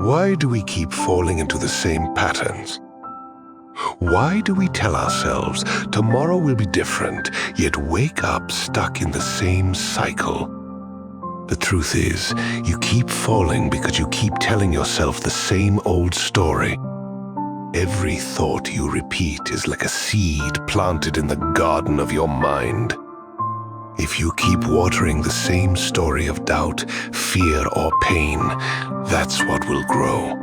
Why do we keep falling into the same patterns? Why do we tell ourselves tomorrow will be different, yet wake up stuck in the same cycle? The truth is, you keep falling because you keep telling yourself the same old story. Every thought you repeat is like a seed planted in the garden of your mind. If you keep watering the same story of doubt, fear, or pain, that's what will grow.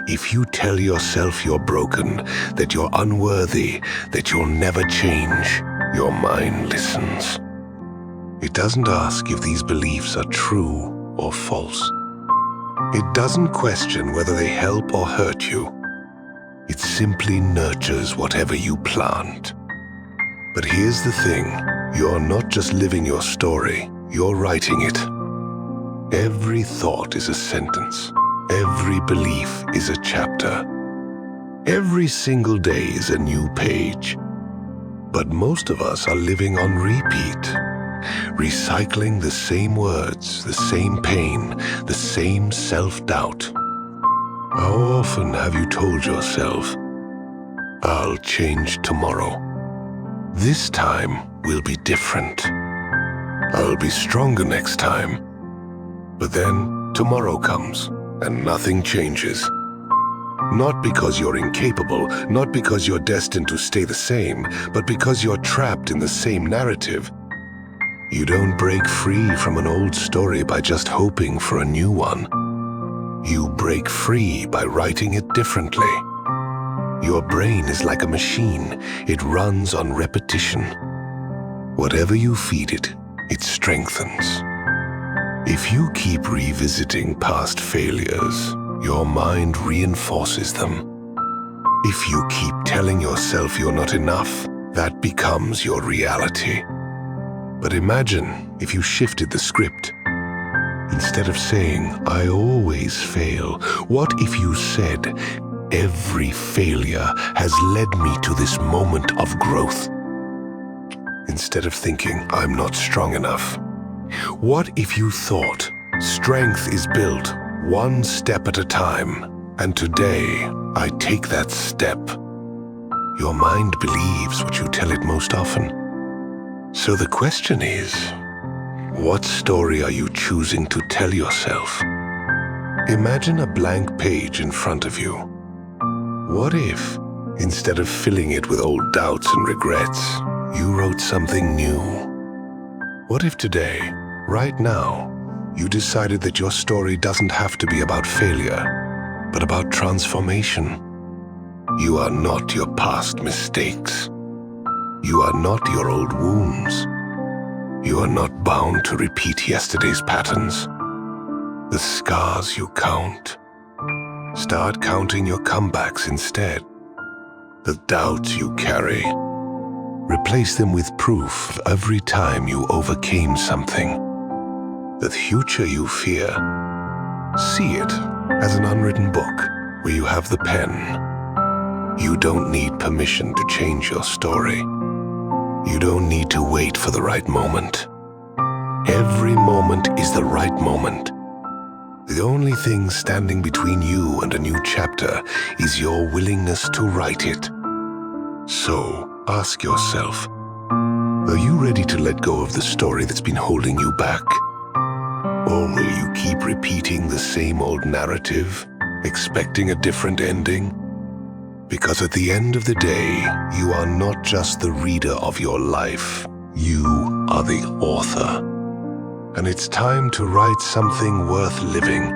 If you tell yourself you're broken, that you're unworthy, that you'll never change, your mind listens. It doesn't ask if these beliefs are true or false. It doesn't question whether they help or hurt you. It simply nurtures whatever you plant. But here's the thing, you're not just living your story, you're writing it. Every thought is a sentence. Every belief is a chapter. Every single day is a new page. But most of us are living on repeat, recycling the same words, the same pain, the same self-doubt. How often have you told yourself, "I'll change tomorrow. This time will be different. I'll be stronger next time." But then tomorrow comes and nothing changes. Not because you're incapable, not because you're destined to stay the same, but because you're trapped in the same narrative. You don't break free from an old story by just hoping for a new one. You break free by writing it differently. Your brain is like a machine. It runs on repetition. Whatever you feed it, it strengthens. If you keep revisiting past failures, your mind reinforces them. If you keep telling yourself you're not enough, that becomes your reality. But imagine if you shifted the script. Instead of saying, "I always fail," what if you said, "Every failure has led me to this moment of growth"? Instead of thinking, "I'm not strong enough," what if you thought, "Strength is built one step at a time, and today I take that step"? Your mind believes what you tell it most often. So the question is, what story are you choosing to tell yourself? Imagine a blank page in front of you. What if, instead of filling it with old doubts and regrets, you wrote something new? What if today, right now, you decided that your story doesn't have to be about failure, but about transformation? You are not your past mistakes. You are not your old wounds. You are not bound to repeat yesterday's patterns. The scars you count. Start counting your comebacks instead. The doubts you carry. Replace them with proof every time you overcame something. The future you fear. See it as an unwritten book where you have the pen. You don't need permission to change your story. You don't need to wait for the right moment. Every moment is the right moment. The only thing standing between you and a new chapter is your willingness to write it. So, ask yourself, are you ready to let go of the story that's been holding you back? Or will you keep repeating the same old narrative, expecting a different ending? Because at the end of the day, you are not just the reader of your life, you are the author. And it's time to write something worth living.